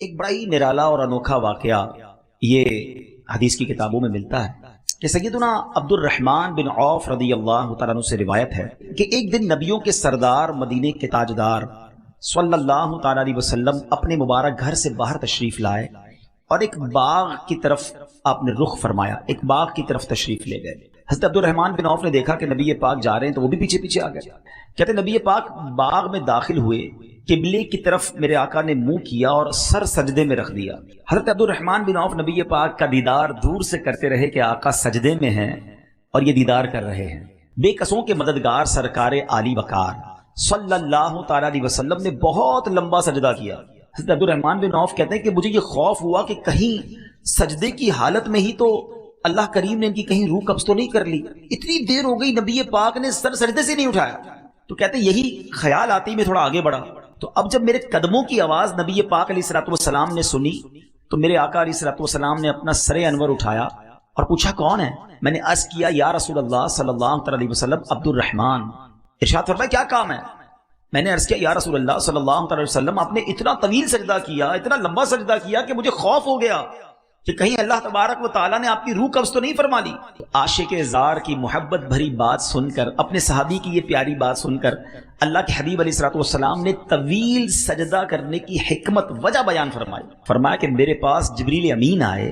ایک بڑا ہی نرالا اور انوکھا واقعہ یہ حدیث کی کتابوں میں ملتا ہے کہ سیدنا عبد الرحمن بن عوف رضی اللہ تعالیٰ عنہ سے روایت ہے کہ ایک دن نبیوں کے سردار مدینے کے تاجدار صلی اللہ تعالیٰ علیہ وسلم اپنے مبارک گھر سے باہر تشریف لائے اور ایک باغ کی طرف آپ نے رخ فرمایا، ایک باغ کی طرف تشریف لے گئے۔ حضرت عبد الرحمن بن عوف نے دیکھا کہ نبی پاک جا رہے ہیں تو وہ بھی پیچھے پیچھے آ گئے۔ کہتے نبی پاک باغ میں داخل ہوئے، قبلے کی طرف میرے آقا نے منہ کیا اور سر سجدے میں رکھ دیا۔ حضرت عبد الرحمن بن عوف نبی پاک کا دیدار دور سے کرتے رہے کہ آقا سجدے میں ہیں اور یہ دیدار کر رہے ہیں۔ بے کسوں کے مددگار سرکار عالی وقار صلی اللہ تعالیٰ علیہ وسلم نے بہت لمبا سجدہ کیا۔ حضرت عبد الرحمن بن عوف کہتے ہیں کہ مجھے یہ خوف ہوا کہ کہیں سجدے کی حالت میں ہی تو اللہ کریم نے ان کی کہیں روح قبض تو نہیں کر لی، اتنی دیر ہو گئی نبی پاک نے سر سجدے سے نہیں اٹھایا۔ تو کہتے ہیں یہی خیال آتی میں تھوڑا آگے بڑھا، تو اب جب میرے قدموں کی آواز نبی پاک علیہ الصلوۃ والسلام نے سنی تو میرے آقا علیہ الصلوۃ والسلام نے اپنا سر انور اٹھایا اور پوچھا کون ہے؟ میں نے عرض کیا یا رسول اللہ صلی اللہ علیہ وسلم عبد الرحمن۔ ارشاد فرمایا کیا کام ہے؟ میں نے عرض کیا یا رسول اللہ صلی اللہ علیہ وسلم آپ نے اتنا طویل سجدہ کیا، اتنا لمبا سجدہ کیا کہ مجھے خوف ہو گیا کہ کہیں اللہ تبارک و تعالیٰ نے آپ کی روح قبض تو نہیں فرما لی۔ عاشق زار کی محبت بھری بات سن کر، اپنے صحابی کی یہ پیاری بات سن کر اللہ کے حبیب علیہ الصلوۃ والسلام نے طویل سجدہ کرنے کی حکمت وجہ بیان فرمائی۔ فرمایا کہ میرے پاس جبریل امین آئے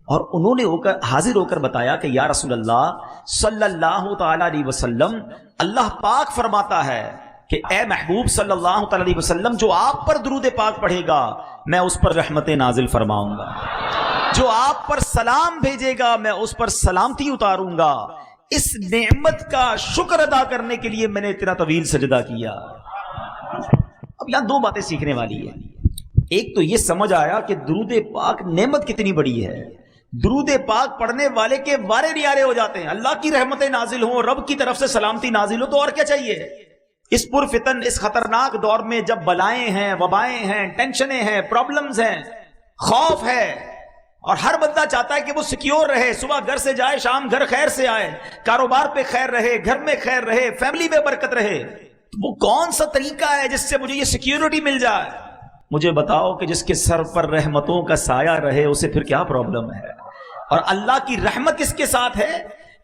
اور انہوں نے حاضر ہو کر بتایا کہ یا رسول اللہ صلی اللہ تعالیٰ علیہ وسلم اللہ پاک فرماتا ہے کہ اے محبوب صلی اللہ تعالیٰ علیہ وسلم جو آپ پر درود پاک پڑھے گا میں اس پر رحمتیں نازل فرماؤں گا، جو آپ پر سلام بھیجے گا میں اس پر سلامتی اتاروں گا۔ اس نعمت کا شکر ادا کرنے کے لیے میں نے اتنا طویل سجدہ کیا۔ اب یہاں دو باتیں سیکھنے والی ہیں۔ ایک تو یہ سمجھ آیا کہ درود پاک نعمت کتنی بڑی ہے، درود پاک پڑھنے والے کے وارے نیارے ہو جاتے ہیں، اللہ کی رحمتیں نازل ہوں، رب کی طرف سے سلامتی نازل ہو، تو اور کیا چاہیے؟ اس پرفتن اس خطرناک دور میں جب بلائیں ہیں، وبائیں ہیں، ٹینشنیں ہیں، پرابلمز ہیں، خوف ہے، اور ہر بندہ چاہتا ہے کہ وہ سیکیور رہے، صبح گھر سے جائے شام گھر خیر سے آئے، کاروبار پہ خیر رہے، گھر میں خیر رہے، فیملی میں برکت رہے، وہ کون سا طریقہ ہے جس سے مجھے یہ سیکیورٹی مل جائے؟ مجھے بتاؤ کہ جس کے سر پر رحمتوں کا سایہ رہے اسے پھر کیا پرابلم ہے؟ اور اللہ کی رحمت کس کے ساتھ ہے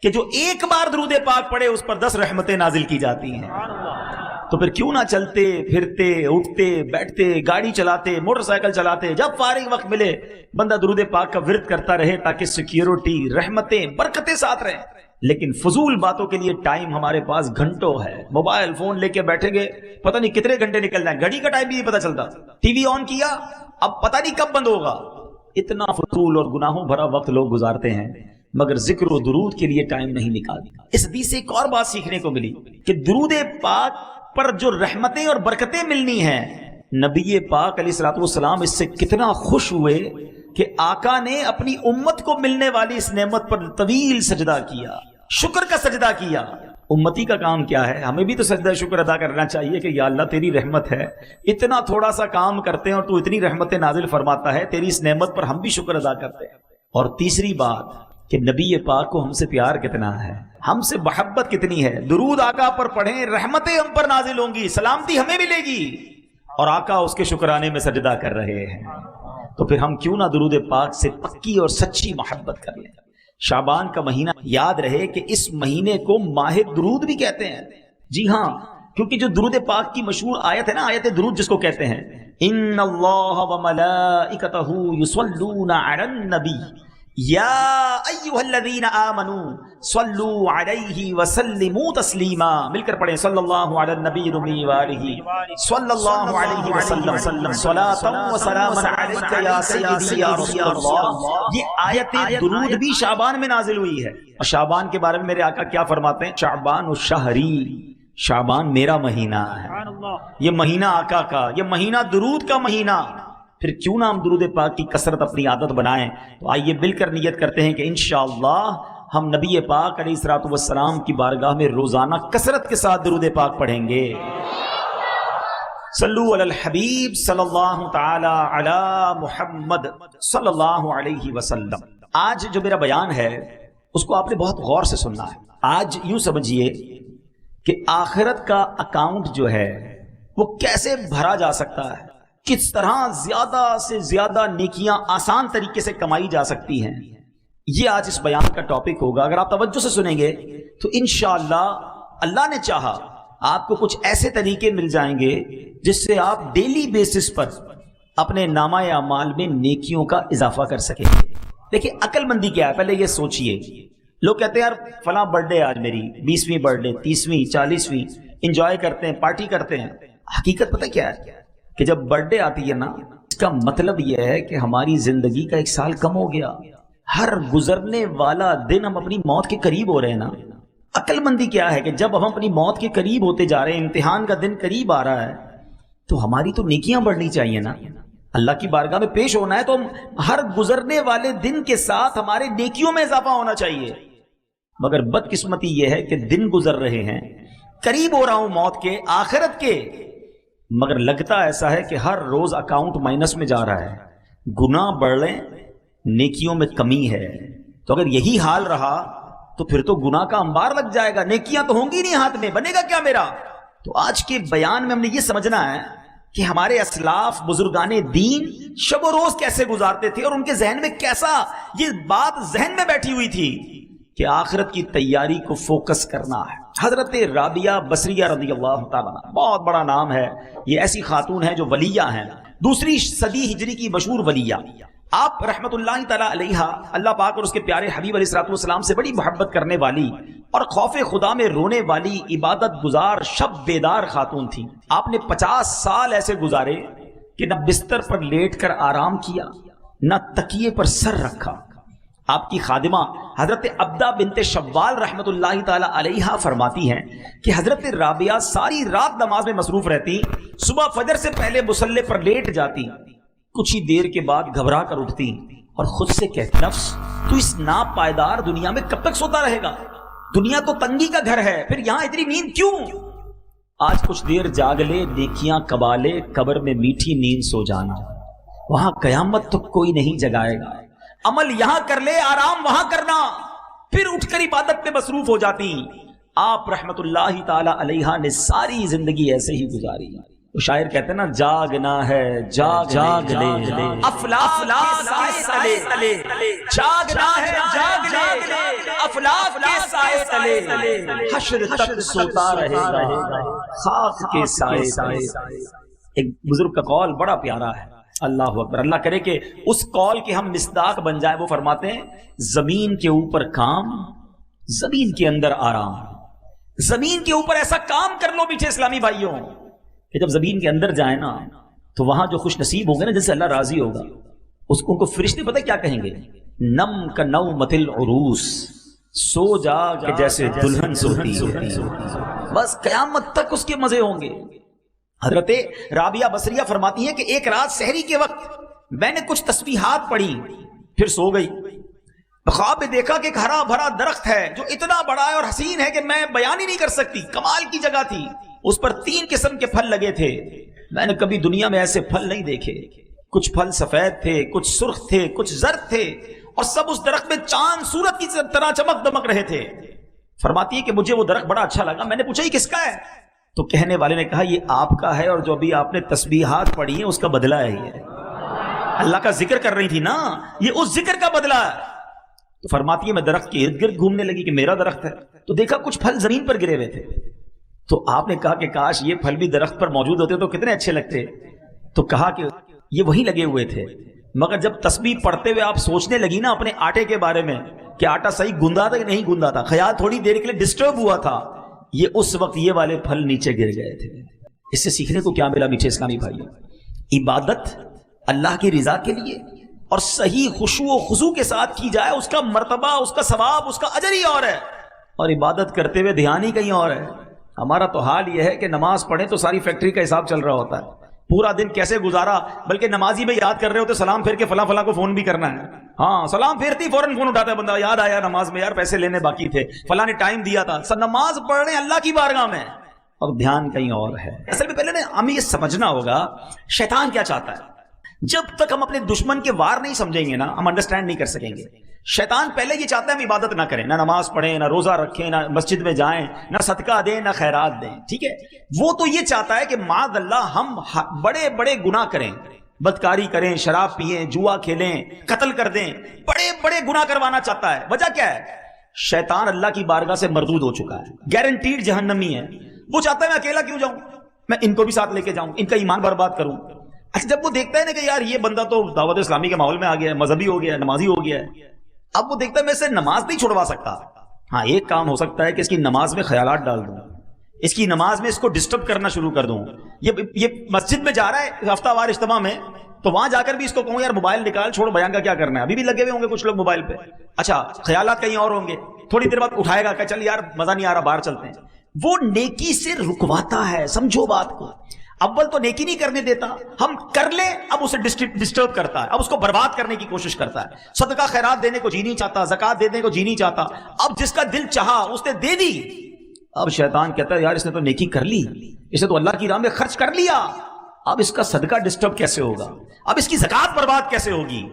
کہ جو ایک بار درود پاک پڑھے اس پر 10 رحمتیں نازل کی جاتی ہیں۔ تو پھر کیوں نہ چلتے پھرتے اٹھتے بیٹھتے گاڑی چلاتے موٹر سائیکل چلاتے جب فارغ وقت ملے بندہ درود پاک کا ورد کرتا رہے تاکہ سیکیورٹی رحمتیں برکتیں ساتھ رہیں۔ لیکن فضول باتوں کے لیے ٹائم ہمارے پاس گھنٹوں ہے، موبائل فون لے کے بیٹھے گے پتہ نہیں کتنے گھنٹے نکل جائیں، گھڑی کا ٹائم بھی نہیں پتہ چلتا، ٹی وی آن کیا اب پتہ نہیں کب بند ہوگا۔ اتنا فضول اور گناہوں بھرا وقت لوگ گزارتے ہیں مگر ذکر و درود کے لیے ٹائم نہیں نکالتے۔ اس حدیث سے ایک اور بات سیکھنے کو ملی کہ درود پاک پر جو رحمتیں اور برکتیں ملنی ہیں، نبی پاک علیہ الصلوۃ والسلام اس سے کتنا خوش ہوئے کہ آقا نے اپنی امت کو ملنے والی اس نعمت پر طویل سجدہ کیا، شکر کا سجدہ کیا۔ امتی کا کام کیا ہے؟ ہمیں بھی تو سجدہ شکر ادا کرنا چاہیے کہ یا اللہ تیری رحمت ہے، اتنا تھوڑا سا کام کرتے ہیں اور تو اتنی رحمتیں نازل فرماتا ہے، تیری اس نعمت پر ہم بھی شکر ادا کرتے ہیں۔ اور تیسری بات کہ نبی پاک کو ہم سے پیار کتنا ہے، ہم سے محبت کتنی ہے۔ درود آقا پر پڑھیں، رحمتیں ہم پر نازل ہوں گی، سلامتی ہمیں ملے گی، اور آقا اس کے شکرانے میں سجدہ کر رہے ہیں۔ تو پھر ہم کیوں نہ درود پاک سے پکی اور سچی محبت کر لیں۔ شعبان کا مہینہ یاد رہے کہ اس مہینے کو ماہ درود بھی کہتے ہیں۔ جی ہاں، کیونکہ جو درود پاک کی مشہور آیت ہے نا، آیت درود جس کو کہتے ہیں، ان اللہ وملائکتہ یصلون علی النبی یا ایھا الذین آمنوا صلوا علیہ وسلموا تسلیما، مل کر پڑھیں، صلی اللہ علی النبی الامی وآلہ صلی اللہ علیہ وسلم صلاۃ و سلام علیک یا سیدی یا رسول اللہ۔ یہ آیت درود بھی شعبان میں نازل ہوئی ہے۔ اور شعبان کے بارے میں میرے آقا کیا فرماتے ہیں؟ شعبان الشہری، شعبان میرا مہینہ ہے، یہ مہینہ آقا کا، یہ مہینہ درود کا مہینہ۔ پھر کیوں نہ ہم درود پاک کی کثرت اپنی عادت بنائیں۔ تو آئیے مل کر نیت کرتے ہیں کہ انشاءاللہ ہم نبی پاک علیہ الصلوۃ والسلام کی بارگاہ میں روزانہ کثرت کے ساتھ درود پاک پڑھیں گے۔ صلو علی الحبیب صلی اللہ تعالی علی محمد صلی اللہ علیہ وسلم۔ آج جو میرا بیان ہے اس کو آپ نے بہت غور سے سننا ہے۔ آج یوں سمجھیے کہ آخرت کا اکاؤنٹ جو ہے وہ کیسے بھرا جا سکتا ہے، کس طرح زیادہ سے زیادہ نیکیاں آسان طریقے سے کمائی جا سکتی ہیں، یہ آج اس بیان کا ٹاپک ہوگا۔ اگر آپ توجہ سے سنیں گے تو انشاءاللہ اللہ نے چاہا آپ کو کچھ ایسے طریقے مل جائیں گے جس سے آپ ڈیلی بیسس پر اپنے نامہ اعمال میں نیکیوں کا اضافہ کر سکیں۔ دیکھیں عقل مندی کیا ہے، پہلے یہ سوچئے۔ لوگ کہتے ہیں یار فلاں برتھ ڈے آج میری 20ویں برتھ ڈے، 30ویں، 40ویں، انجوائے کرتے ہیں، پارٹی کرتے ہیں۔ حقیقت پتہ کیا ہے کہ جب برتھ ڈے آتی ہے نا، اس کا مطلب یہ ہے کہ ہماری زندگی کا 1 سال کم ہو گیا۔ ہر گزرنے والا دن ہم اپنی موت کے قریب ہو رہے ہیں نا۔ عقل مندی کیا ہے کہ جب ہم اپنی موت کے قریب ہوتے جا رہے ہیں، امتحان کا دن قریب آ رہا ہے، تو ہماری تو نیکیاں بڑھنی چاہیے نا۔ اللہ کی بارگاہ میں پیش ہونا ہے تو ہر گزرنے والے دن کے ساتھ ہمارے نیکیوں میں اضافہ ہونا چاہیے۔ مگر بدقسمتی یہ ہے کہ دن گزر رہے ہیں، قریب ہو رہا ہوں موت کے، آخرت کے، مگر لگتا ایسا ہے کہ ہر روز اکاؤنٹ مائنس میں جا رہا ہے۔ گناہ بڑھ رہے ہیں، نیکیوں میں کمی ہے۔ تو اگر یہی حال رہا تو پھر تو گناہ کا انبار لگ جائے گا، نیکیاں تو ہوں گی نہیں ہاتھ میں، بنے گا کیا میرا؟ تو آج کے بیان میں ہم نے یہ سمجھنا ہے کہ ہمارے اسلاف بزرگان دین شب و روز کیسے گزارتے تھے، اور ان کے ذہن میں کیسا یہ بات ذہن میں بیٹھی ہوئی تھی کہ آخرت کی تیاری کو فوکس کرنا ہے۔ حضرت رابعہ بصریہ رضی اللہ تعالیٰ عنہ، بہت بڑا نام ہے، یہ ایسی خاتون ہیں جو ولیہ ہیں، 2 صدی ہجری کی مشہور ولیہ۔ آپ رحمت اللہ تعالیٰ علیہا اللہ پاک اور اس کے پیارے حبیب علیہ الصلوۃ والسلام سے بڑی محبت کرنے والی اور خوف خدا میں رونے والی، عبادت گزار، شب بیدار خاتون تھی۔ آپ نے 50 سال ایسے گزارے کہ نہ بستر پر لیٹ کر آرام کیا، نہ تکیے پر سر رکھا۔ آپ کی خادمہ حضرت عبدہ بنت شوال رحمت اللہ تعالیٰ علیہا فرماتی ہیں کہ حضرت رابعہ ساری رات نماز میں مصروف رہتی، صبح فجر سے پہلے مصلی پر لیٹ جاتی، کچھ ہی دیر کے بعد گھبرا کر اٹھتی اور خود سے کہتی، نفس تو اس ناپائیدار دنیا میں کب تک سوتا رہے گا؟ دنیا تو تنگی کا گھر ہے، پھر یہاں اتنی نیند کیوں؟ آج کچھ دیر جاگ لے، نیکیاں کما لے، قبر میں میٹھی نیند سو جانا، وہاں قیامت تو کوئی نہیں جگائے گا۔ عمل یہاں کر لے، آرام وہاں کرنا، پھر اٹھ کر عبادت میں مصروف ہو جاتی۔ آپ رحمت اللہ تعالی علیہ نے ساری زندگی ایسے ہی گزاری۔ وہ شاعر کہتے ہیں نا، جاگنا ہے جاگ لے، افلاک کے سائے تلے، جاگنا ہے جاگ لے، افلاک کے سائے تلے، حشر تک سوتا رہے گا خاک کے سائے تلے۔ ایک بزرگ کا قول بڑا پیارا ہے، اللہ اکبر، اللہ کرے کہ اس قول کے ہم مصداق بن جائیں۔ وہ فرماتے ہیں، زمین کے اوپر کام، زمین کے اندر آرام۔ زمین کے اوپر ایسا کام کر لو میٹھے اسلامی بھائیوں کہ جب زمین کے اندر جائیں نا تو وہاں جو خوش نصیب ہوں گے نا، جن سے اللہ راضی ہوگا، ان کو فرشتے پتہ کیا کہیں گے؟ نم کا نومۃ العروس، سو جا کہ جیسے دلہن سوتی ہے۔ بس قیامت تک اس کے مزے ہوں گے۔ حضرت رابعہ بصریہ فرماتی ہیں کہ ایک رات سحری کے وقت میں نے کچھ تسبیحات پڑھی، پھر سو گئی۔ خواب میں دیکھا کہ ایک ہرا بھرا درخت ہے جو اتنا بڑا ہے اور حسین ہے کہ میں بیان ہی نہیں کر سکتی، کمال کی جگہ تھی۔ اس پر 3 قسم کے پھل لگے تھے، میں نے کبھی دنیا میں ایسے پھل نہیں دیکھے۔ کچھ پھل سفید تھے، کچھ سرخ تھے، کچھ زرد تھے، اور سب اس درخت میں چاند سورج کی طرح چمک دمک رہے تھے۔ فرماتی ہے کہ مجھے وہ درخت بڑا اچھا لگا، میں نے پوچھا یہ کس کا ہے؟ تو کہنے والے نے کہا یہ آپ کا ہے، اور جو ابھی آپ نے تسبیحات پڑھی ہیں اس کا بدلہ ہے۔ یہ اللہ کا ذکر کر رہی تھی نا، یہ اس ذکر کا بدلہ ہے۔ تو فرماتی ہے میں درخت کے ارد گرد گھومنے لگی کہ میرا درخت ہے، تو دیکھا کچھ پھل زمین پر گرے ہوئے تھے۔ تو آپ نے کہا کہ کاش یہ پھل بھی درخت پر موجود ہوتے تو کتنے اچھے لگتے۔ تو کہا کہ یہ وہی لگے ہوئے تھے، مگر جب تسبیح پڑھتے ہوئے آپ سوچنے لگی نا اپنے آٹے کے بارے میں کہ آٹا صحیح گوندا تھا کہ نہیں گوندا تھا، خیال تھوڑی دیر کے لیے ڈسٹرب ہوا تھا، یہ اس وقت یہ والے پھل نیچے گر گئے تھے۔ اس سے سیکھنے کو کیا ملا میٹھے اسلامی بھائیوں؟ عبادت اللہ کی رضا کے لیے اور صحیح خشوع و خضوع کے ساتھ کی جائے، اس کا مرتبہ، اس کا ثواب، اس کا اجر ہی اور ہے، اور عبادت کرتے ہوئے دھیان ہی کہیں اور ہے۔ ہمارا تو حال یہ ہے کہ نماز پڑھیں تو ساری فیکٹری کا حساب چل رہا ہوتا ہے، پورا دن کیسے گزارا، بلکہ نمازی میں یاد کر رہے ہوتے سلام پھیر کے فلاں فلاں کو فون بھی کرنا ہے۔ ہاں سلام پھیرتی فوراً فون اٹھاتا ہے بندہ، یاد آیا نماز میں یار پیسے لینے باقی تھے، فلاں نے ٹائم دیا تھا۔ سب نماز پڑھ رہے ہیں اللہ کی بارگاہ میں اور دھیان کہیں اور ہے۔ اصل میں پہلے ہمیں یہ سمجھنا ہوگا شیطان کیا چاہتا ہے۔ جب تک ہم اپنے دشمن کے وار نہیں سمجھیں گے نا، ہم انڈرسٹینڈ نہیں کر سکیں گے. شیطان پہلے یہ چاہتا ہے ہم عبادت نہ کریں، نہ نماز پڑھیں، نہ روزہ رکھیں، نہ مسجد میں جائیں، نہ صدقہ دیں، نہ خیرات دیں. ٹھیک ہے، وہ تو یہ چاہتا ہے کہ معاذ اللہ ہم بڑے بڑے گناہ کریں، بدکاری کریں، شراب پیئیں، جوا کھیلیں، قتل کر دیں، بڑے بڑے گناہ کروانا چاہتا ہے. وجہ کیا ہے؟ شیطان اللہ کی بارگاہ سے مردود ہو چکا ہے، گارنٹیڈ جہنمی ہے. وہ چاہتا ہے میں اکیلا کیوں جاؤں، میں ان کو بھی ساتھ لے کے جاؤں، ان کا ایمان برباد کروں. اچھا جب وہ دیکھتا ہے نا کہ یار یہ بندہ تو دعوت اسلامی کے ماحول میں آ گیا ہے، مذہبی ہو گیا ہے، نمازی ہو گیا ہے، اب وہ دیکھتا ہے میں اسے نماز نہیں چھوڑوا سکتا. ہاں ایک کام ہو سکتا ہے کہ اس کی نماز میں خیالات ڈال دوں، اس کی نماز میں اس کو ڈسٹرب کرنا شروع کر دوں. یہ مسجد میں جا رہا ہے ہفتہ وار اجتماع میں، تو وہاں جا کر بھی اس کو کہوں یار موبائل نکال، چھوڑ، بیان کا کیا کرنا ہے. ابھی بھی لگے ہوئے ہوں گے کچھ لوگ موبائل پہ. اچھا خیالات کہیں اور ہوں گے، تھوڑی دیر بعد اٹھائے گا کہ چل یار مزہ نہیں آ رہا، باہر چلتے ہیں. وہ نیکی سے رکواتا ہے. سمجھو بات کو، اول تو نیکی نہیں کرنے دیتا، ہم کر لیں اب اسے ڈسٹرب کرتا ہے، اب اس کو برباد کرنے کی کوشش کرتا ہے. صدقہ خیرات دینے کو جی نہیں چاہتا، زکات دینے کو جی نہیں چاہتا. اب جس کا دل چاہا اس نے دے دی. اب شیطان کہتا ہے یار اس نے تو نیکی کر لی، اس نے تو اللہ کی راہ میں خرچ کر لیا، اب اس کا صدقہ ڈسٹرب کیسے ہوگا، اب اس کی زکات برباد کیسے ہوگی.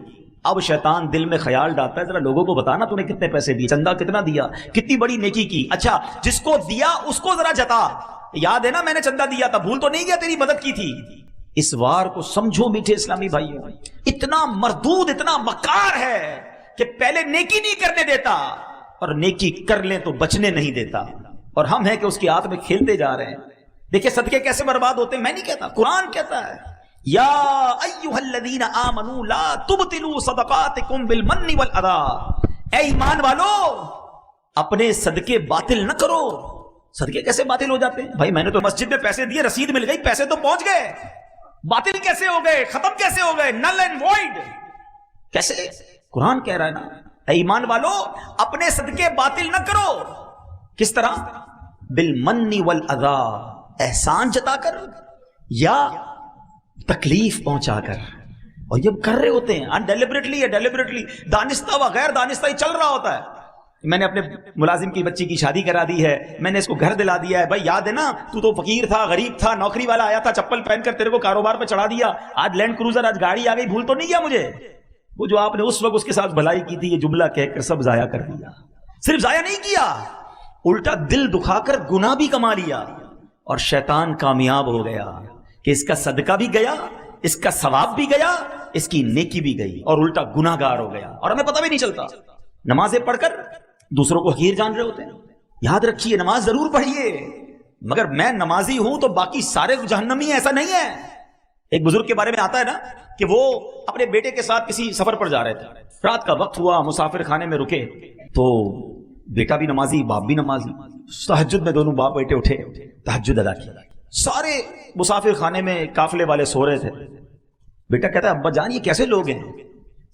اب شیطان دل میں خیال ڈالتا ہے ذرا لوگوں کو بتانا تو نے کتنے پیسے دیے، چندہ کتنا دیا، کتنی بڑی نیکی کی. اچھا جس کو دیا اس کو ذرا جتا، یاد ہے نا میں نے چندہ دیا تھا، بھول تو نہیں گیا تیری مدد کی تھی. اس وار کو سمجھو میٹھے اسلامی بھائیوں، اتنا مردود، اتنا مکار ہے کہ پہلے نیکی نہیں کرنے دیتا اور نیکی کر لیں تو بچنے نہیں دیتا. اور ہم ہیں کہ اس کے ہاتھ میں کھیلتے جا رہے ہیں. دیکھیں صدقے کیسے برباد ہوتے ہیں، میں نہیں کہتا، قرآن کہتا ہے یا ایھا الذین آمنوا لا تبطلوا صدقاتکم بالمن والاذی. اے ایمان والو اپنے صدقے باطل نہ کرو. صدقے کیسے باطل ہو جاتے ہیں بھائی؟ میں نے تو مسجد میں پیسے دیے، رسید مل گئی، پیسے تو پہنچ گئے، باطل کیسے ہو گئے، ختم کیسے ہو گئے، نل اینڈ وائڈ کیسے؟ قرآن کہہ رہا ہے نا اے ایمان والو اپنے صدقے باطل نہ کرو. کس طرح؟ بالمن والاذی، احسان جتا کر یا تکلیف پہنچا کر. اور یہ کر رہے ہوتے ہیں انڈیلیبریٹلی یا ڈیلیبریٹلی، دانستہ و غیر دانستہ ہی چل رہا ہوتا ہے. میں نے اپنے ملازم کی بچی کی شادی کرا دی ہے، میں نے اس کو گھر دلا دیا ہے. بھائی یاد ہے نا تو فقیر تھا، غریب تھا، نوکری والا آیا تھا چپل پہن کر تیرے کو کاروبار پہ چڑھا دیا، آج لینڈ کروزر، آج گاڑی آ گئی، بھول تو نہیں گیا مجھے؟ وہ جو آپ نے اس وقت اس کے ساتھ بھلائی کی تھی، یہ جملہ کہہ کر سب ضائع کر دیا. صرف ضائع نہیں کیا، الٹا دل دکھا کر گناہ بھی کما لیا. اور شیطان کامیاب ہو گیا کہ اس کا صدقہ بھی گیا، اس کا ثواب بھی گیا، اس کی نیکی بھی گئی، اور الٹا گناہ گار ہو گیا. اور ہمیں پتہ بھی نہیں چلتا. نمازیں پڑھ کر دوسروں کو حقیر جان رہے ہوتے ہیں. یاد رکھیے نماز ضرور پڑھیے، مگر میں نمازی ہوں تو باقی سارے جہنمی، ایسا نہیں ہے. ایک بزرگ کے بارے میں آتا ہے نا کہ وہ اپنے بیٹے کے ساتھ کسی سفر پر جا رہے تھے، رات کا وقت ہوا، مسافر خانے میں رکے تو بیٹا بھی نمازی، باپ بھی نمازی. تہجد میں دونوں باپ بیٹے اٹھے، تہجد ادا کی. سارے مسافر خانے میں قافلے والے سو رہے تھے. بیٹا کہتا ہے ابا جان یہ کیسے لوگ ہیں،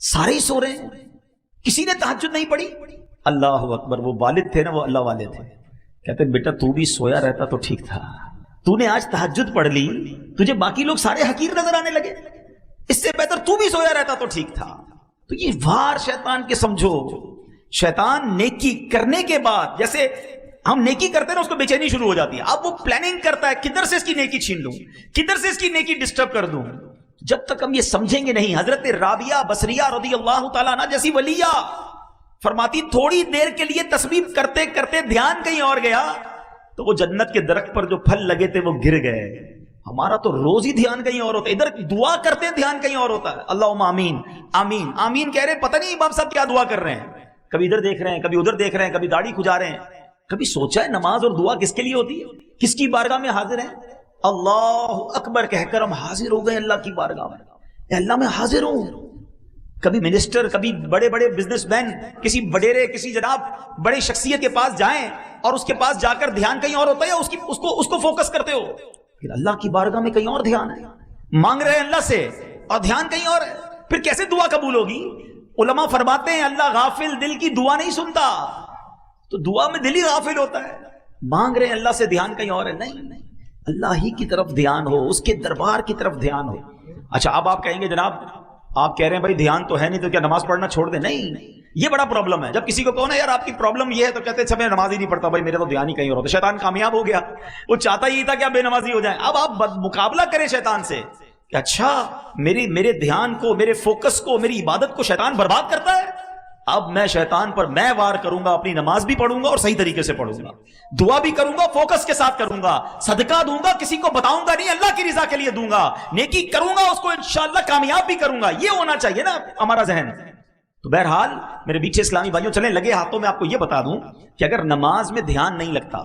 سارے ہی سو رہے ہیں، کسی نے تہجد نہیں پڑھی. اللہ اکبر. وہ والد تھے نا، وہ اللہ والے تھے. کہتے بیٹا تو بھی سویا رہتا تو ٹھیک تھا، تو نے آج تہجد پڑھ لی، تجھے باقی لوگ سارے حقیر نظر آنے لگے، اس سے بہتر تو بھی سویا رہتا تو ٹھیک تھا. تو یہ وار شیطان کے سمجھو. شیطان نیکی کرنے کے بعد، جیسے ہم نیکی کرتے ہیں نا، اس کو بے چینی شروع ہو جاتی ہے. اب وہ پلاننگ کرتا ہے کدھر سے اس کی نیکی چھین لوں، کدھر سے اس کی نیکی ڈسٹرب کر دوں. جب تک ہم یہ سمجھیں گے نہیں. حضرت رابعہ بصریہ رضی اللہ تعالیٰ عنہ جیسی ولیہ فرماتی تھوڑی دیر کے لیے تسبیح کرتے کرتے دھیان کہیں اور گیا تو وہ جنت کے درخت پر جو پھل لگے تھے وہ گر گئے. ہمارا تو روز ہی دھیان کہیں اور ہوتا ہے، ادھر دعا کرتے دھیان کہیں اور ہوتا ہے. اللہم آمین آمین آمین کہہ رہے، پتہ نہیں امام صاحب کیا دعا کر رہے ہیں، کبھی ادھر دیکھ رہے ہیں، کبھی ادھر دیکھ رہے ہیں، کبھی داڑھی کھجا رہے ہیں. کبھی سوچا ہے نماز اور دعا کس کے لیے ہوتی ہے، کس کی بارگاہ میں حاضر ہیں؟ اللہ اکبر کہہ کر ہم حاضر ہو گئے اللہ کی بارگاہ میں. اے اللہ میں حاضر ہوں. کبھی منسٹر، کبھی بڑے بڑے بزنس مین، کسی وڈیرے، کسی جناب بڑے شخصیت کے پاس جائیں اور اس کے پاس جا کر دھیان کہیں اور ہوتا ہے، یا اس کو فوکس کرتے ہو. پھر اللہ کی بارگاہ میں کہیں اور دھیان ہے، مانگ رہے ہیں اللہ سے اور دھیان کہیں اور ہے، پھر کیسے دعا قبول ہوگی؟ علماء فرماتے ہیں اللہ غافل دل کی دعا نہیں سنتا. تو دعا میں دل ہی غافل ہوتا ہے. مانگ رہے ہیں اللہ سے، دھیان کہیں اور ہے. نہیں، اللہ ہی کی طرف دھیان ہو، اس کے دربار کی طرف دھیان ہو. اچھا اب آپ کہیں گے جناب آپ کہہ رہے ہیں بھائی دھیان تو ہے نہیں تو کیا نماز پڑھنا چھوڑ دیں؟ نہیں، یہ بڑا پرابلم ہے. جب کسی کو کہو نا یار آپ کی پرابلم یہ ہے تو کہتے ہیں میں نماز ہی نہیں پڑھتا بھائی، میرا تو دھیان ہی کہیں اور ہوتا. شیطان کامیاب ہو گیا، وہ چاہتا ہی تھا کہ آپ بے نمازی ہو جائیں. اب آپ مقابلہ کریں شیطان سے کہ اچھا میرے دھیان کو، میرے فوکس کو، میری عبادت کو شیطان برباد کرتا ہے. اب میں شیطان پر میں وار کروں گا، اپنی نماز بھی پڑھوں گا اور صحیح طریقے سے پڑھوں گا، دعا بھی کروں گا، فوکس کے ساتھ کروں گا، صدقہ دوں گا، کسی کو بتاؤں گا نہیں، اللہ کی رضا کے لیے دوں گا، نیکی کروں گا، اس کو انشاءاللہ کامیاب بھی کروں گا. یہ ہونا چاہیے نا ہمارا ذہن. تو بہرحال میرے پیچھے اسلامی بھائیوں چلیں لگے ہاتھوں میں آپ کو یہ بتا دوں کہ اگر نماز میں دھیان نہیں لگتا،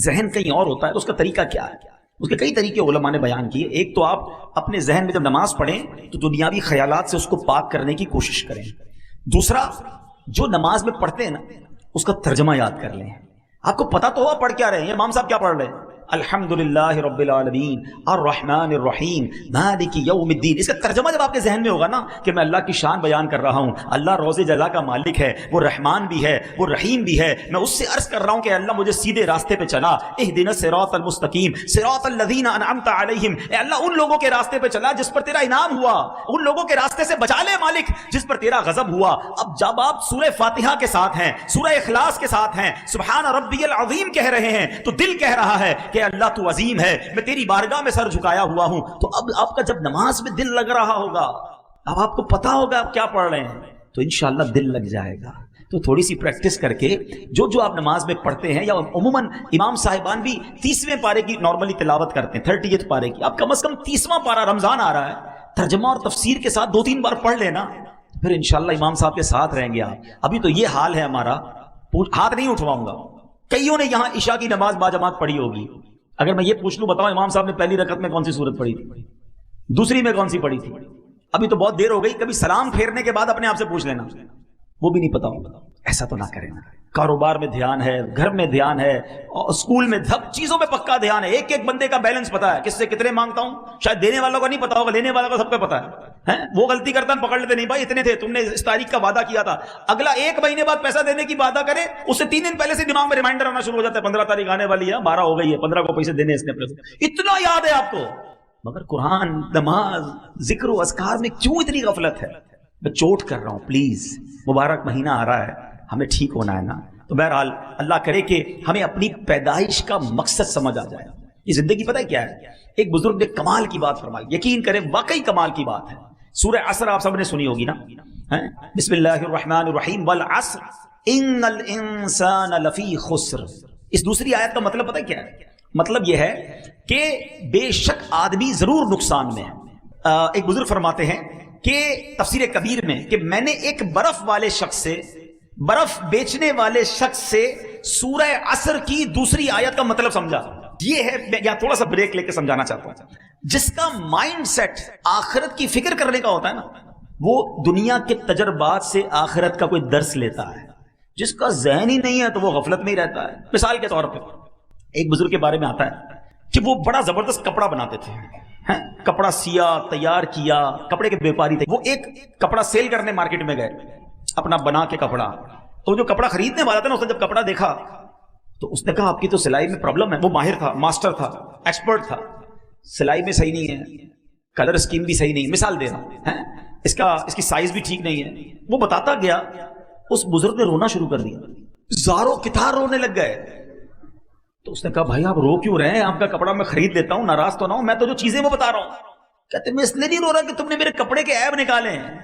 ذہن کہیں اور ہوتا ہے، تو اس کا طریقہ کیا ہے؟ اس کے کئی طریقے علماء نے بیان کیے. ایک تو آپ اپنے ذہن میں جب نماز پڑھیں تو دنیاوی خیالات سے اس کو پاک کرنے کی کوشش کریں. دوسرا، جو نماز میں پڑھتے ہیں نا اس کا ترجمہ یاد کر لیں. آپ کو پتا تو ہوا پڑھ کیا رہے ہیں، امام صاحب کیا پڑھ رہے ہیں؟ الحمدللہ رب العالمین الرحمن الرحیم مالک یوم الدین. اس کا ترجمہ جب آپ کے ذہن میں ہوگا نا کہ میں اللہ کی شان بیان کر رہا ہوں، اللہ روز جزا کا مالک ہے، وہ رحمان بھی ہے، وہ رحیم بھی ہے، میں اس سے عرض کر رہا ہوں کہ اللہ مجھے سیدھے راستے پہ چلا، اہدنا الصراط المستقیم صراط الذین انعمت علیہم، اے اللہ ان لوگوں کے راستے پہ چلا جس پر تیرا انعام ہوا، ان لوگوں کے راستے سے بچا لے مالک جس پر تیرا غضب ہوا. اب جب آپ سورہ فاتحہ کے ساتھ ہیں، سورہ اخلاص کے ساتھ ہیں، سبحان ربی العظیم کہہ رہے ہیں، تو دل کہہ رہا ہے کہ اللہ تو عظیم ہے، میں تیری بارگاہ میں سر جھکایا ہوا ہوں. تو اب آپ کا جب نماز میں دل لگ رہا ہوگا، اب آپ کو پتا ہوگا آپ کیا پڑھ رہے ہیں، تو انشاءاللہ دل لگ جائے گا. تو تھوڑی سی پریکٹس کر کے جو آپ نماز میں پڑھتے ہیں، یا عموماً امام صاحبان بھی 30ویں پارے کی نارملی تلاوت کرتے ہیں، 30 پارے کی، آپ کم از کم 30واں پارہ، رمضان آ رہا ہے، ترجمہ اور تفسیر کے ساتھ 2-3 بار پڑھ لینا، پھر انشاءاللہ امام صاحب کے ساتھ رہیں گے آپ. ابھی تو یہ حال ہے ہمارا، ہاتھ نہیں اٹھواؤں گا. کئیوں نے یہاں عشاء کی نماز باجماعت پڑھی ہوگی. اگر میں یہ پوچھ لوں، بتاؤ امام صاحب نے پہلی رکعت میں کون سی سورت پڑھی تھی، دوسری میں کون سی پڑھی تھی؟ ابھی تو بہت دیر ہو گئی. کبھی سلام پھیرنے کے بعد اپنے آپ سے پوچھ لینا، وہ بھی نہیں پتا ہوگا. ایسا تو نہ کریں. کاروبار میں دھیان ہے، گھر میں دھیان ہے، اسکول میں سب چیزوں میں پکا دھیان ہے. ایک ایک بندے کا بیلنس پتا ہے، کس سے کتنے مانگتا ہوں. شاید دینے والوں کو نہیں پتا ہوگا، لینے والوں کو سب کو پتا ہے. وہ غلطی کرتا ہے، پکڑ لیتے، نہیں بھائی اتنے تھے، تم نے اس تاریخ کا وعدہ کیا تھا. اگلا 1 مہینے بعد پیسہ دینے کی وعدہ کرے، اس سے 3 دن پہلے سے دماغ میں ریمائنڈر آنا شروع ہو جاتا ہے، 15 تاریخ آنے والی ہے، 12 ہو گئی ہے، 15 کو پیسے دینے اس نے. اتنا یاد ہے آپ کو. مگر قرآن، نماز، ذکر و اذکار میں کیوں اتنی غفلت ہے؟ میں چوٹ کر رہا ہوں، پلیز. مبارک مہینہ آ رہا ہے، ہمیں ٹھیک ہونا ہے نا. تو بہرحال اللہ کرے کہ ہمیں اپنی پیدائش کا مقصد سمجھ آ جائے. یہ زندگی پتہ ہے کیا ہے؟ ایک بزرگ نے کمال کی بات فرمائی، یقین کریں واقعی کمال کی بات ہے. سورہ عصر آپ سب نے سنی ہوگی نا. بسم اللہ الرحمن الرحیم والعصر ان الانسان لفی خسر. اس دوسری آیت کا مطلب پتہ ہے کیا ہے؟ مطلب یہ ہے کہ بے شک آدمی ضرور نقصان میں ہے. ایک بزرگ فرماتے ہیں کہ تفسیر کبیر میں کہ میں نے ایک برف والے شخص سے، برف بیچنے والے شخص سے سورہ عصر کی دوسری آیت کا مطلب سمجھا. یہ ہے، میں یہاں تھوڑا سا بریک لے کے سمجھانا چاہتا ہوں. جس کا مائنڈ سیٹ آخرت کی فکر کرنے کا ہوتا ہے نا، وہ دنیا کے تجربات سے آخرت کا کوئی درس لیتا ہے. جس کا ذہن ہی نہیں ہے تو وہ غفلت میں ہی رہتا ہے. مثال کے طور پہ ایک بزرگ کے بارے میں آتا ہے کہ وہ بڑا زبردست کپڑا بناتے تھے. کپڑا سیا، تیار کیا، کپڑے کے بیپاری تھے. وہ ایک کپڑا سیل کرنے مارکیٹ میں گئے، اپنا بنا کے کپڑا. تو جو کپڑا خریدنے والا تھا نا، اس نے جب کپڑا دیکھا تو اس نے کہا آپ کی تو سلائی میں پرابلم ہے. وہ ماہر تھا، ماسٹر تھا، ایکسپرٹ تھا. سلائی میں صحیح نہیں ہے، کلر اسکیم بھی صحیح نہیں. مثال دے رہا ہوں، اس کی سائز بھی ٹھیک نہیں ہے. وہ بتاتا گیا. اس بزرگ نے رونا شروع کر دیا، زاروں کتار رونے لگ گئے. تو اس نے کہا بھائی آپ رو کیوں رہے ہیں؟ آپ کا کپڑا میں خرید لیتا ہوں، ناراض تو نہ ہوں، میں تو جو چیزیں وہ بتا رہا ہوں. کہتے میں اس لیے نہیں رو رہا کہ تم نے میرے کپڑے کے عیب نکالے ہیں،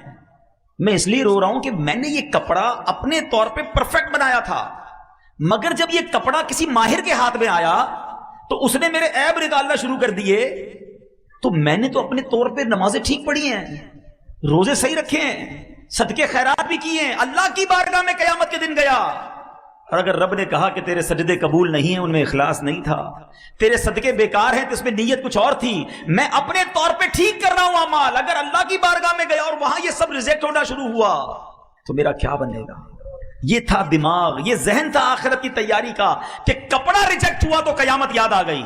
میں اس لیے رو رہا ہوں کہ میں نے یہ کپڑا اپنے طور پہ پرفیکٹ بنایا تھا، مگر جب یہ کپڑا کسی ماہر کے ہاتھ میں آیا تو اس نے میرے عیب نکالنا شروع کر دیے. تو میں نے تو اپنے طور پہ نمازیں ٹھیک پڑھی ہیں، روزے صحیح رکھے ہیں، صدقے خیرات بھی کیے ہیں. اللہ کی بارگاہ میں قیامت کے دن گیا، اور اگر رب نے کہا کہ تیرے سجدے قبول نہیں ہیں، ان میں اخلاص نہیں تھا، تیرے صدقے بیکار ہیں، تو اس میں نیت کچھ اور تھی، میں اپنے طور پہ ٹھیک کر رہا ہوں اعمال، اگر اللہ کی بارگاہ میں گیا اور وہاں یہ سب ریجیکٹ ہونا شروع ہوا تو میرا کیا بنے گا؟ یہ تھا دماغ، یہ ذہن تھا آخرت کی تیاری کا کہ کپڑا ریجیکٹ ہوا تو قیامت یاد آ گئی.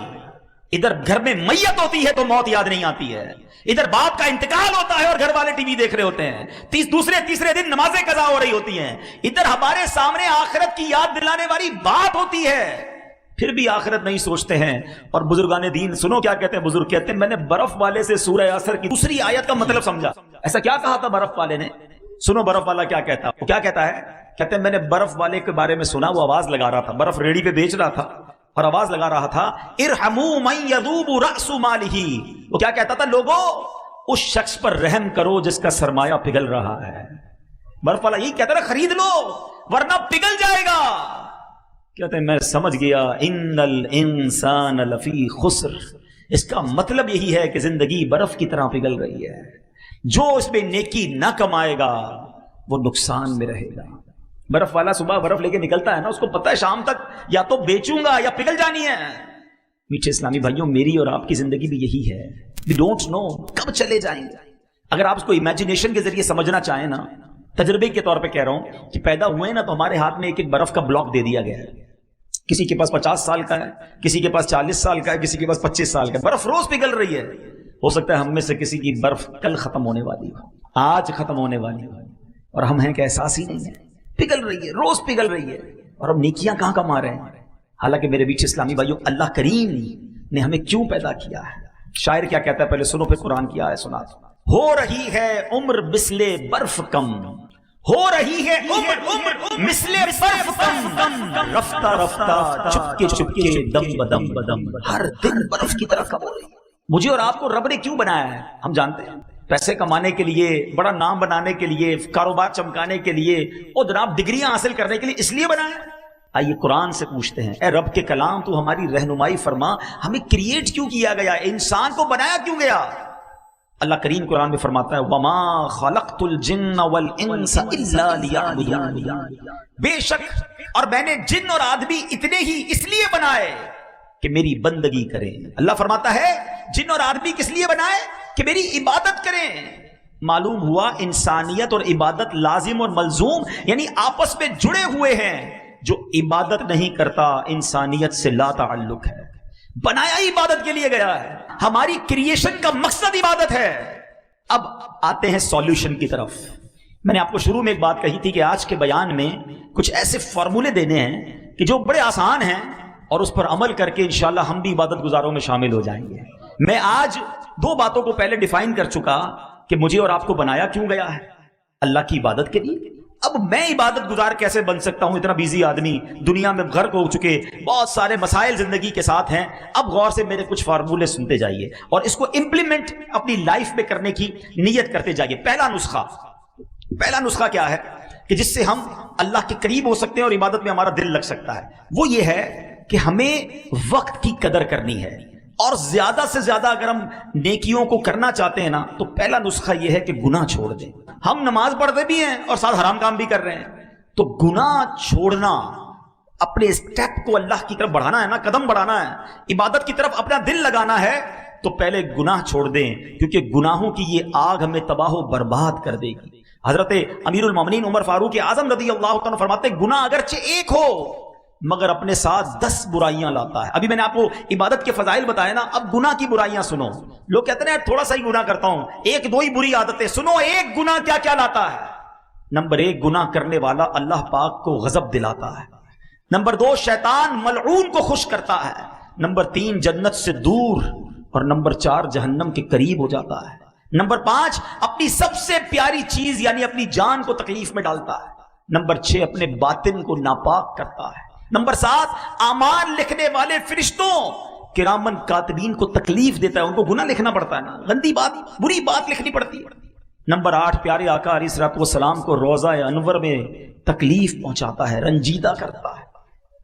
ادھر گھر میں میت ہوتی ہے تو موت یاد نہیں آتی ہے، ادھر باپ کا انتقال ہوتا ہے اور گھر والے ٹی وی دیکھ رہے ہوتے ہیں، تیسرے دن نمازیں قضا ہو رہی ہوتی ہیں، ادھر ہمارے سامنے آخرت کی یاد دلانے والی بات ہوتی ہے، پھر بھی آخرت نہیں سوچتے ہیں. اور بزرگان دین سنو کیا کہتے ہیں. بزرگ کہتے ہیں میں نے برف والے سے سورہ عصر کی دوسری آیت کا مطلب سمجھا. ایسا کیا کہا تھا برف والے نے؟ سنو برف والا کیا کہتا. وہ کیا کہتا ہے؟ کہتے ہیں میں نے برف والے کے بارے میں سنا، وہ آواز لگا رہا تھا، برف ریڑھی پہ بیچ رہا تھا. اور آواز لگا رہا تھا ارحموا من یذوب رأس مالہ. وہ کیا کہتا تھا؟ لوگوں اس شخص پر رحم کرو جس کا سرمایہ پگھل رہا ہے. برف والا یہی کہتا ہے خرید لو ورنہ پگھل جائے گا. کہتے ہیں میں سمجھ گیا ان الانسان لفی خسر. اس کا مطلب یہی ہے کہ زندگی برف کی طرح پگھل رہی ہے. جو اس میں نیکی نہ کمائے گا وہ نقصان میں رہے گا. برف والا صبح برف لے کے نکلتا ہے نا، اس کو پتہ ہے شام تک یا تو بیچوں گا یا پگھل جانی ہے. میٹھے اسلامی بھائیوں، میری اور آپ کی زندگی بھی یہی ہے. We don't know کب چلے جائیں گے. اگر آپ اس کو امیجنیشن کے ذریعے سمجھنا چاہیں نا، تجربے کے طور پہ کہہ رہا ہوں کہ پیدا ہوئے نا تو ہمارے ہاتھ میں ایک ایک برف کا بلاک دے دیا گیا ہے. کسی کے پاس 50 سال کا ہے، کسی کے پاس 40 سال کا ہے، کسی کے پاس 25 سال کا ہے. برف روز پگھل رہی ہے. ہو سکتا ہے ہم میں سے کسی کی برف کل ختم ہونے والی ہو، آج ختم ہونے والی ہو، اور ہم ہیں کہ احساس ہی نہیں ہے. پگھل رہی ہے، روز پگھل رہی ہے، اور ہم نیکیاں کہاں کما رہے ہیں. حالانکہ میرے بیچ اسلامی بھائیوں، اللہ کریم نے ہمیں کیوں پیدا کیا ہے؟ شاعر کیا کہتا ہے پہلے سنو پھر قرآن کی آیت سنا. ہو رہی ہے عمر مثل برف کم، ہو رہی ہے عمر مثل برف کم، رفتہ رفتہ چپکے چپکے دم بدم بدم، ہر دن برف کی طرح کم ہو رہی ہے. مجھے اور آپ کو رب نے کیوں بنایا ہے؟ ہم جانتے ہیں پیسے کمانے کے لیے، بڑا نام بنانے کے لیے، کاروبار چمکانے کے لیے، اور جناب ڈگریاں حاصل کرنے کے لیے، اس لیے بنایا. آئیے قرآن سے پوچھتے ہیں، اے رب کے کلام تو ہماری رہنمائی فرما، ہمیں کریٹ کیوں کیا گیا؟ انسان کو بنایا کیوں گیا؟ اللہ کریم قرآن میں فرماتا ہے وما خلقت الجن والانس الا لیعبدون. بے شک اور میں نے جن اور آدمی اتنے ہی اس لیے بنائے کہ میری بندگی کریں. اللہ فرماتا ہے جن اور آدمی کس لیے بنائے؟ کہ میری عبادت کریں. معلوم ہوا انسانیت اور عبادت لازم اور ملزوم، یعنی آپس میں جڑے ہوئے ہیں. جو عبادت نہیں کرتا انسانیت سے لا تعلق ہے. بنایا ہی عبادت کے لیے گیا ہے. ہماری کریشن کا مقصد عبادت ہے. اب آتے ہیں سولوشن کی طرف. میں نے آپ کو شروع میں ایک بات کہی تھی کہ آج کے بیان میں کچھ ایسے فارمولے دینے ہیں کہ جو بڑے آسان ہیں، اور اس پر عمل کر کے انشاءاللہ ہم بھی عبادت گزاروں میں شامل ہو جائیں گے. میں آج 2 باتوں کو پہلے ڈیفائن کر چکا کہ مجھے اور آپ کو بنایا کیوں گیا ہے؟ اللہ کی عبادت کے لیے. اب میں عبادت گزار کیسے بن سکتا ہوں؟ اتنا بیزی آدمی، دنیا میں غرق ہو چکے، بہت سارے مسائل زندگی کے ساتھ ہیں. اب غور سے میرے کچھ فارمولے سنتے جائیے اور اس کو امپلیمنٹ اپنی لائف میں کرنے کی نیت کرتے جائیے. پہلا نسخہ کیا ہے کہ جس سے ہم اللہ کے قریب ہو سکتے ہیں اور عبادت میں ہمارا دل لگ سکتا ہے؟ وہ یہ ہے کہ ہمیں وقت کی قدر کرنی ہے. اور زیادہ سے زیادہ اگر ہم نیکیوں کو کرنا چاہتے ہیں نا تو پہلا نسخہ یہ ہے کہ گناہ چھوڑ دیں. ہم نماز پڑھتے بھی ہیں اور ساتھ حرام کام بھی کر رہے ہیں. تو گناہ چھوڑنا، اپنے اسٹیپ کو اللہ کی طرف بڑھانا ہے نا، قدم بڑھانا ہے، عبادت کی طرف اپنا دل لگانا ہے، تو پہلے گناہ چھوڑ دیں، کیونکہ گناہوں کی یہ آگ ہمیں تباہ و برباد کر دے گی. حضرت امیر المومنین عمر فاروق اعظم رضی اللہ تعالیٰ فرماتے ہیں گناہ اگرچہ ایک ہو مگر اپنے ساتھ 10 برائیاں لاتا ہے. ابھی میں نے آپ کو عبادت کے فضائل بتائے نا، اب گناہ کی برائیاں سنو. لوگ کہتے ہیں تھوڑا سا ہی گناہ کرتا ہوں، 1-2 ہی بری عادتیں. سنو ایک گناہ کیا کیا لاتا ہے. نمبر 1، گناہ کرنے والا اللہ پاک کو غضب دلاتا ہے. نمبر 2، شیطان ملعون کو خوش کرتا ہے. نمبر 3، جنت سے دور. اور نمبر 4، جہنم کے قریب ہو جاتا ہے. نمبر 5، اپنی سب سے پیاری چیز یعنی اپنی جان کو تکلیف میں ڈالتا ہے. نمبر 6، اپنے باطن کو ناپاک کرتا ہے. نمبر 7، اعمال لکھنے والے فرشتوں کرامن کاتبین کو تکلیف دیتا ہے. ان کو گناہ لکھنا پڑتا ہے نا، گندی بات، بری بات لکھنی پڑتی ہے. نمبر 8، پیارے آقا علیہ الصلوۃ والسلام کو روضہ انور میں تکلیف پہنچاتا ہے، رنجیدہ کرتا ہے.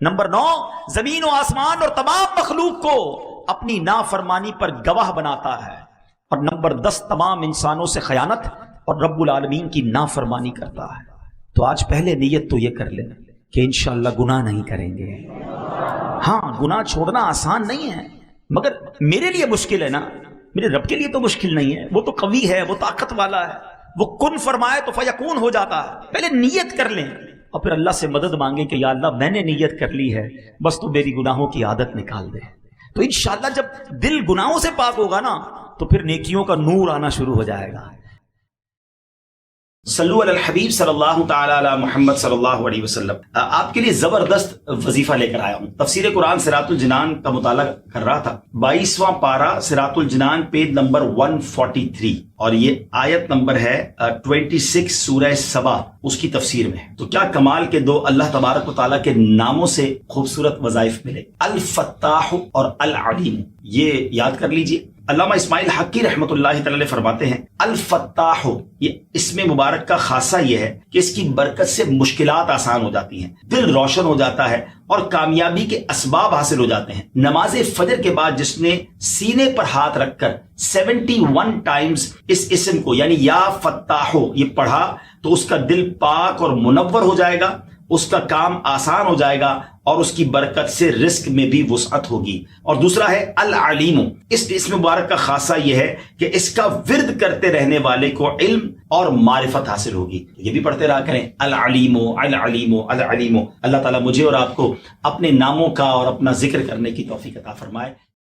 نمبر 9، زمین و آسمان اور تمام مخلوق کو اپنی نافرمانی پر گواہ بناتا ہے. اور نمبر 10، تمام انسانوں سے خیانت اور رب العالمین کی نافرمانی کرتا ہے. تو آج پہلے نیت تو یہ کر لیں کہ انشاءاللہ گناہ نہیں کریں گے. ہاں، گناہ چھوڑنا آسان نہیں ہے، مگر میرے لیے مشکل ہے نا، میرے رب کے لیے تو مشکل نہیں ہے. وہ تو قوی ہے، وہ طاقت والا ہے، وہ کن فرمائے تو فیکون ہو جاتا ہے. پہلے نیت کر لیں اور پھر اللہ سے مدد مانگیں کہ یا اللہ میں نے نیت کر لی ہے، بس تو میری گناہوں کی عادت نکال دے. تو انشاءاللہ جب دل گناہوں سے پاک ہوگا نا تو پھر نیکیوں کا نور آنا شروع ہو جائے گا. صلو علی الحبیب صلی اللہ تعالی علی محمد صلی اللہ علیہ وسلم. آپ کے لیے زبردست وظیفہ لے کر آیا ہوں. تفسیر قرآن صراط الجنان کا مطالعہ کر رہا تھا. 22واں پارہ صراط الجنان پیج نمبر 143 اور یہ آیت نمبر ہے 26 سورہ سبا اس کی تفسیر میں. تو کیا کمال کے دو اللہ تبارک و تعالیٰ کے ناموں سے خوبصورت وظائف ملے، الفتاح اور العلیم. یہ یاد کر لیجئے. علامہ اسماعیل حقی رحمۃ اللہ تعالی فرماتے ہیں الفتاح، یہ اسم مبارک کا خاصہ یہ ہے کہ اس کی برکت سے مشکلات آسان ہو جاتی ہیں، دل روشن ہو جاتا ہے اور کامیابی کے اسباب حاصل ہو جاتے ہیں. نماز فجر کے بعد جس نے سینے پر ہاتھ رکھ کر 71 ٹائمز اس اسم کو یعنی یا فتاحو یہ پڑھا تو اس کا دل پاک اور منور ہو جائے گا، اس کا کام آسان ہو جائے گا اور اس کی برکت سے رزق میں بھی وسعت ہوگی. اور دوسرا ہے العلیم. اس اسم مبارک کا خاصہ یہ ہے کہ اس کا ورد کرتے رہنے والے کو علم اور معرفت حاصل ہوگی. یہ بھی پڑھتے رہا کریں العلیم العلیم العلیم. اللہ تعالیٰ مجھے اور آپ کو اپنے ناموں کا اور اپنا ذکر کرنے کی توفیق عطا فرمائے.